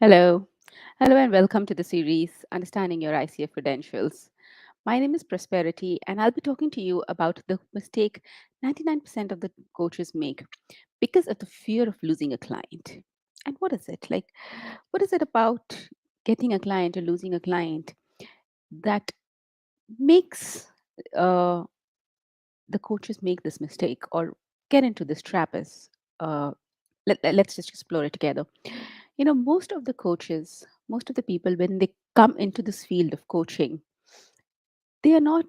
Hello. Hello, and welcome to the series Understanding Your ICF Credentials. My name is Prosperity, and I'll be talking to you about the mistake 99% of the coaches make because of the fear of losing a client. And what is it? What is it about getting a client or losing a client that makes uh, the coaches make this mistake or get into this trap? Uh, let's just explore it together. Most of the coaches, most of the people, when they come into this field of coaching, they are not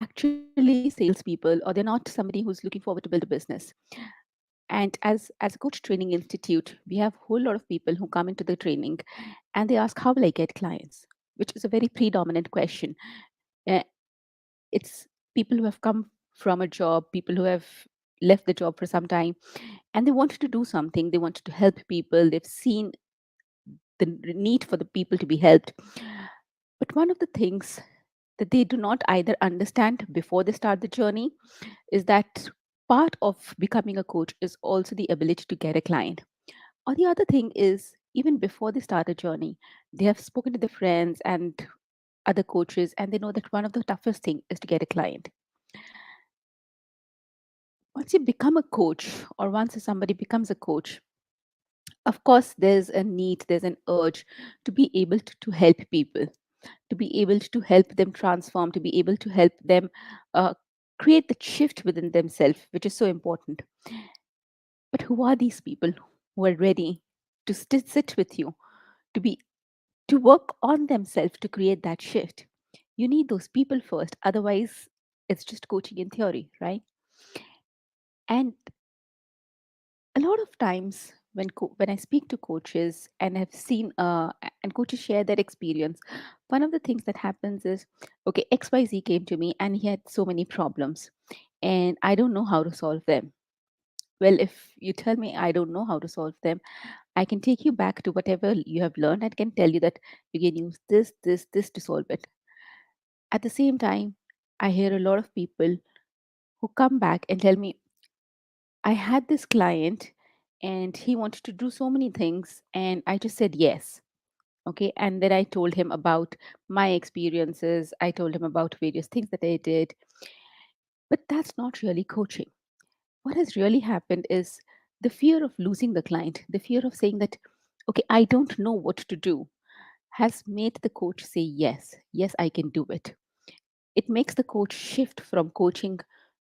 actually salespeople, or they're not somebody who's looking forward to build a business. And as a coach training institute, we have a whole lot of people who come into the training and they ask, how will I get clients? Which is a very predominant question. Uh, it's people who have come from a job, people who have left the job for some time, and they wanted to do something. They wanted to help people. They've seen the need for the people to be helped. But one of the things that they do not either understand before they start the journey is that part of becoming a coach is also the ability to get a client. Or the other thing is, even before they start a journey, they have spoken to their friends and other coaches, and they know that one of the toughest thing is to get a client. Once you become a coach, or once somebody becomes a coach, of course, there's a need, there's an urge to be able to help people, to be able to help them transform, to be able to help them uh, create the shift within themselves, which is so important. But who are these people who are ready to sit with you, to be to work on themselves to create that shift? You need those people first. Otherwise, it's just coaching in theory, right? And a lot of times when I speak to coaches and have seen and coaches share their experience, one of the things that happens is, okay, XYZ came to me and he had so many problems and I don't know how to solve them. Well, if you tell me I don't know how to solve them, I can take you back to whatever you have learned and can tell you that you can use this to solve it. At the same time, I hear a lot of people who come back and tell me, I had this client and he wanted to do so many things, and I just said yes. Okay. And then I told him about my experiences. I told him about various things that I did. But that's not really coaching. What has really happened is the fear of losing the client, the fear of saying that, okay, I don't know what to do, has made the coach say, yes, I can do it. It makes the coach shift from coaching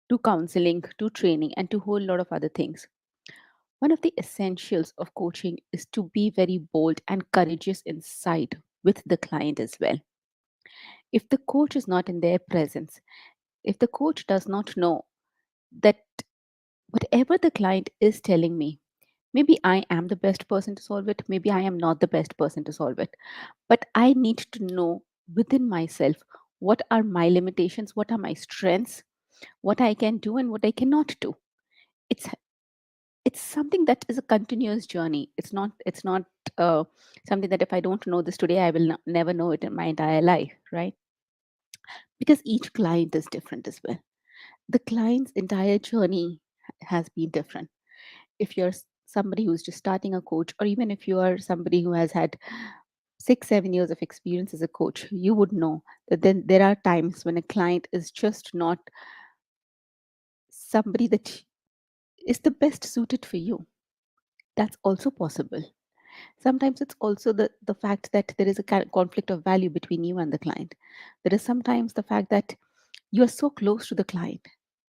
to counseling to training and to a whole lot of other things. One of the essentials of coaching is to be very bold and courageous inside with the client as well. If the coach is not in their presence, if the coach does not know that whatever the client is telling me, maybe I am the best person to solve it, maybe I am not the best person to solve it, but I need to know within myself what are my limitations, what are my strengths, what I can do and what I cannot do. It's it's something that is a continuous journey. It's not something that if I don't know this today, I will never know it in my entire life, right? Because each client is different as well. The client's entire journey has been different. If you're somebody who's just starting a coach, or even if you are somebody who has had 6 7 years of experience as a coach, you would know that then there are times when a client is just not somebody that is the best suited for you. That's also possible. Sometimes it's also the fact that there is a conflict of value between you and the client. There is sometimes the fact that you are so close to the client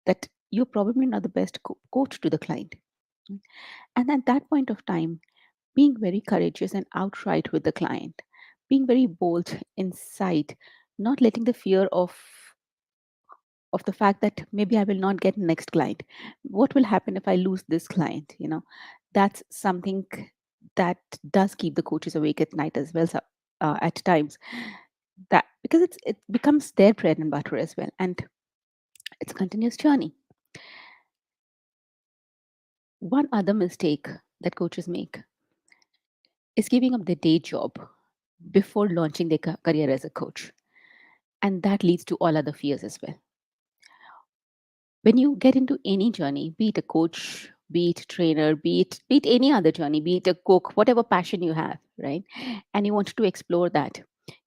that you're probably not the best coach to the client. Mm. And at that point of time, being very courageous and outright with the client, being very bold inside, not letting the fear of the fact that maybe I will not get next client. What will happen if I lose this client? That's something that does keep the coaches awake at night as well. So, at times, that because it becomes their bread and butter as well, and it's a continuous journey. One other mistake that coaches make is giving up their day job before launching their career as a coach, and that leads to all other fears as well. When you get into any journey, be it a coach, be it trainer, be it any other journey, be it a cook, whatever passion you have, right? And you want to explore that,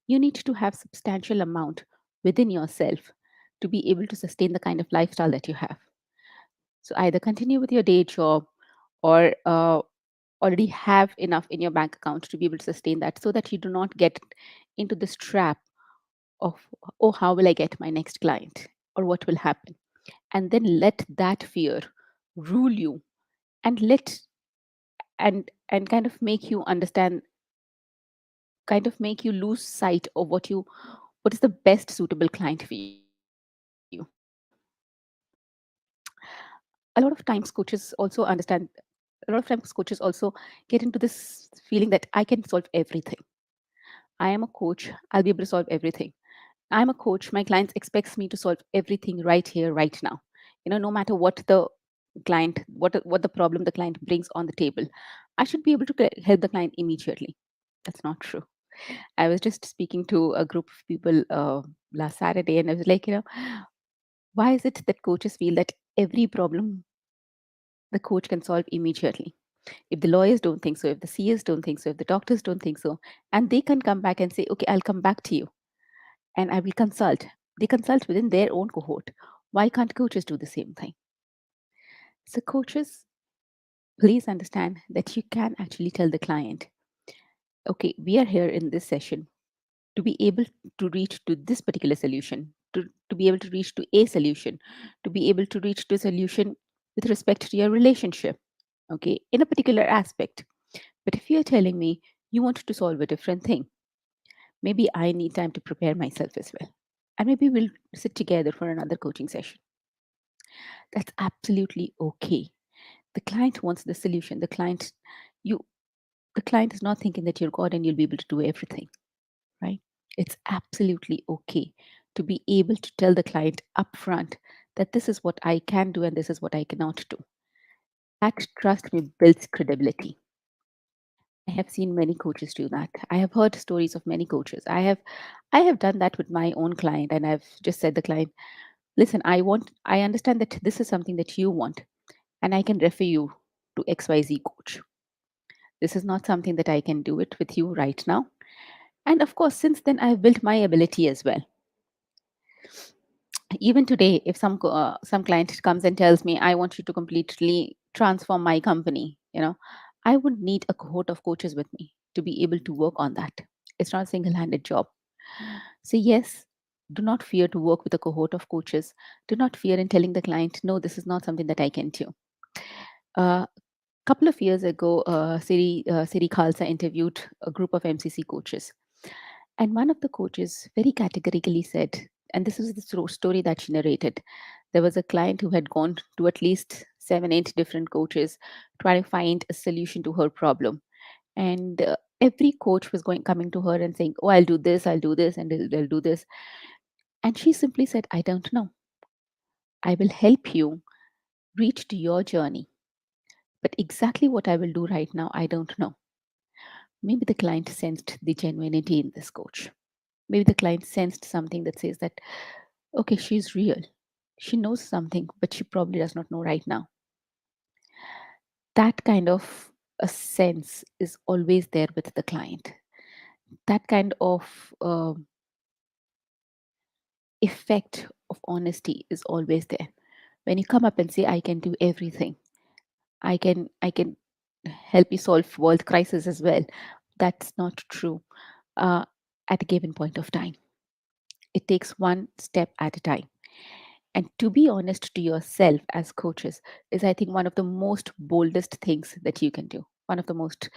you need to have substantial amount within yourself to be able to sustain the kind of lifestyle that you have. So either continue with your day job, or already have enough in your bank account to be able to sustain that, so that you do not get into this trap of, oh, how will I get my next client, or what will happen, and then let that fear rule you, and let and kind of make you lose sight of what is the best suitable client for you. A lot of times coaches also understand, a lot of times coaches also get into this feeling that I can solve everything. I am a coach, I'll be able to solve everything. I'm a coach, my clients expects me to solve everything right here, right now. No matter what the client, what the problem the client brings on the table, I should be able to help the client immediately. That's not true. I was just speaking to a group of people last Saturday, and I was like, why is it that coaches feel that every problem the coach can solve immediately? If the lawyers don't think so, if the CEOs don't think so, if the doctors don't think so, and they can come back and say, okay, I'll come back to you and I will consult. They consult within their own cohort. Why can't coaches do the same thing? So, coaches, please understand that you can actually tell the client, okay, we are here in this session to be able to reach to this particular solution, to be able to reach to a solution, to be able to reach to a solution with respect to your relationship, okay, in a particular aspect. But if you're telling me you want to solve a different thing, maybe I need time to prepare myself as well. And maybe we'll sit together for another coaching session. That's absolutely okay. The client wants the solution. You, the client is not thinking that you're God and you'll be able to do everything, right? It's absolutely okay to be able to tell the client upfront that this is what I can do and this is what I cannot do. That, trust me, builds credibility. I have seen many coaches do that. I have heard stories of many coaches. I have done that with my own client, and I've just said the client, listen, I understand that this is something that you want, and I can refer you to XYZ coach. This is not something that I can do it with you right now. And of course, since then I've built my ability as well. Even today, if some client comes and tells me, I want you to completely transform my company, I would need a cohort of coaches with me to be able to work on that. It's not a single-handed job. So yes, do not fear to work with a cohort of coaches. Do not fear in telling the client, no, this is not something that I can do. A couple of years ago, Siri Khalsa interviewed a group of MCC coaches. And one of the coaches very categorically said, and this is the story that she narrated, there was a client who had gone to at least 7, 8 different coaches trying to find a solution to her problem. And every coach was coming to her and saying, oh, I'll do this, and they'll do this. And she simply said, I don't know. I will help you reach to your journey. But exactly what I will do right now, I don't know. Maybe the client sensed the genuinity in this coach. Maybe the client sensed something that says that, okay, she's real. She knows something, but she probably does not know right now. That kind of a sense is always there with the client. That kind of effect of honesty is always there. When you come up and say, I can do everything, I can help you solve world crisis as well. That's not true uh, at a given point of time. It takes one step at a time. And to be honest to yourself as coaches is, I think, one of the most boldest things that you can do. One of the most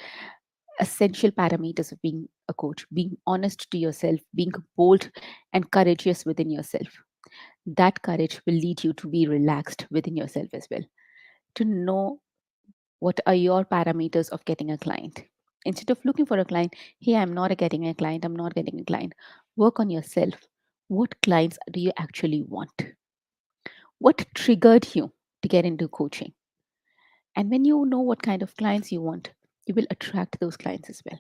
essential parameters of being a coach, being honest to yourself, being bold and courageous within yourself. That courage will lead you to be relaxed within yourself as well, to know what are your parameters of getting a client. Instead of looking for a client, hey, I'm not getting a client, I'm not getting a client, work on yourself. What clients do you actually want? What triggered you to get into coaching? And when you know what kind of clients you want, you will attract those clients as well.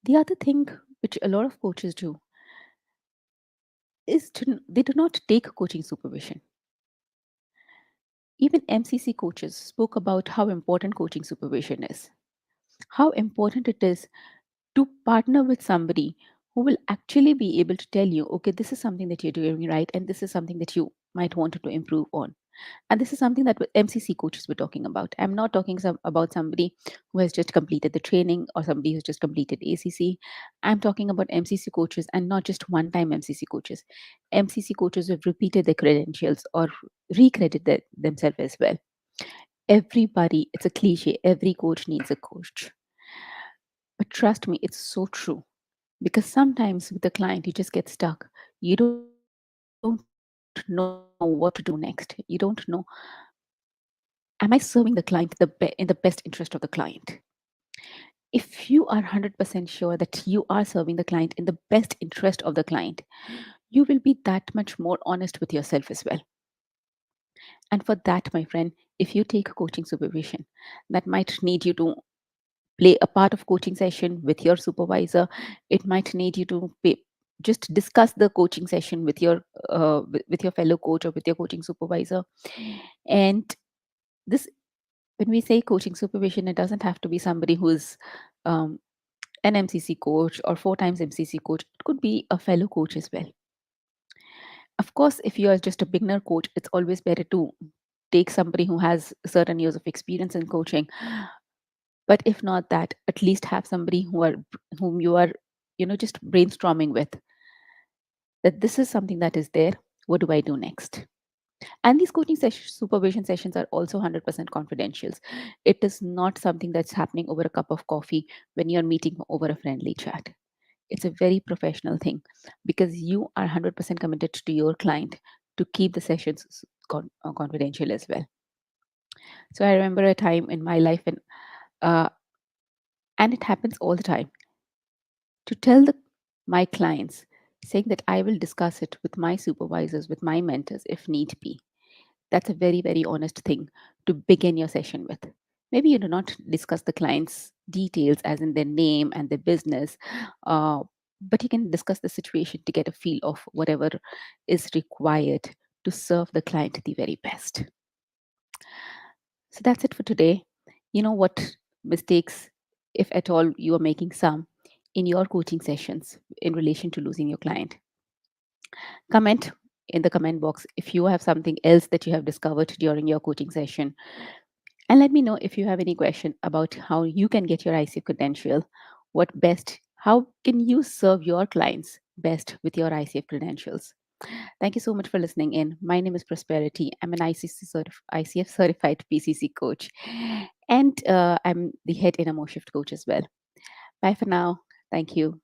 The other thing which a lot of coaches do is they do not take coaching supervision. Even MCC coaches spoke about how important coaching supervision is, how important it is to partner with somebody who will actually be able to tell you, okay, this is something that you're doing right, and this is something that you might want to improve on. And this is something that MCC coaches were talking about. I'm not talking about somebody who has just completed the training or somebody who's just completed ACC. I'm talking about MCC coaches, and not just one time MCC coaches. MCC coaches have repeated their credentials or recredited themselves as well. Everybody, it's a cliche, every coach needs a coach. But trust me, it's so true. Because sometimes with the client, you just get stuck. You don't know what to do next. You don't know, am I serving the client in the best interest of the client? If you are 100% sure that you are serving the client in the best interest of the client, you will be that much more honest with yourself as well. And for that, my friend, if you take coaching supervision, that might need you to play a part of coaching session with your supervisor. It might need you to just discuss the coaching session with your with your fellow coach or with your coaching supervisor. And this, when we say coaching supervision, it doesn't have to be somebody who's um, an MCC coach or 4 times MCC coach. It could be a fellow coach as well. Of course, if you are just a beginner coach, it's always better to take somebody who has certain years of experience in coaching. But if not that, at least have somebody whom you are, just brainstorming with, that this is something that is there. What do I do next? And these coaching supervision sessions are also 100% confidential. It is not something that's happening over a cup of coffee when you're meeting over a friendly chat. It's a very professional thing, because you are 100% committed to your client to keep the sessions confidential as well. So I remember a time in my life when, uh, and it happens all the time, to tell my clients, saying that I will discuss it with my supervisors, with my mentors if need be. That's a very, very honest thing to begin your session with. Maybe you do not discuss the client's details, as in their name and their business, uh, but you can discuss the situation to get a feel of whatever is required to serve the client the very best. So that's it for today. You know what mistakes, if at all you are making some, in your coaching sessions in relation to losing your client? Comment in the comment box if you have something else that you have discovered during your coaching session. And let me know if you have any question about how you can get your ICF credential. How can you serve your clients best with your ICF credentials? Thank you so much for listening in. My name is Prosperity. I'm an ICF certified PCC coach, and I'm the head Inner Shift coach as well. Bye for now. Thank you.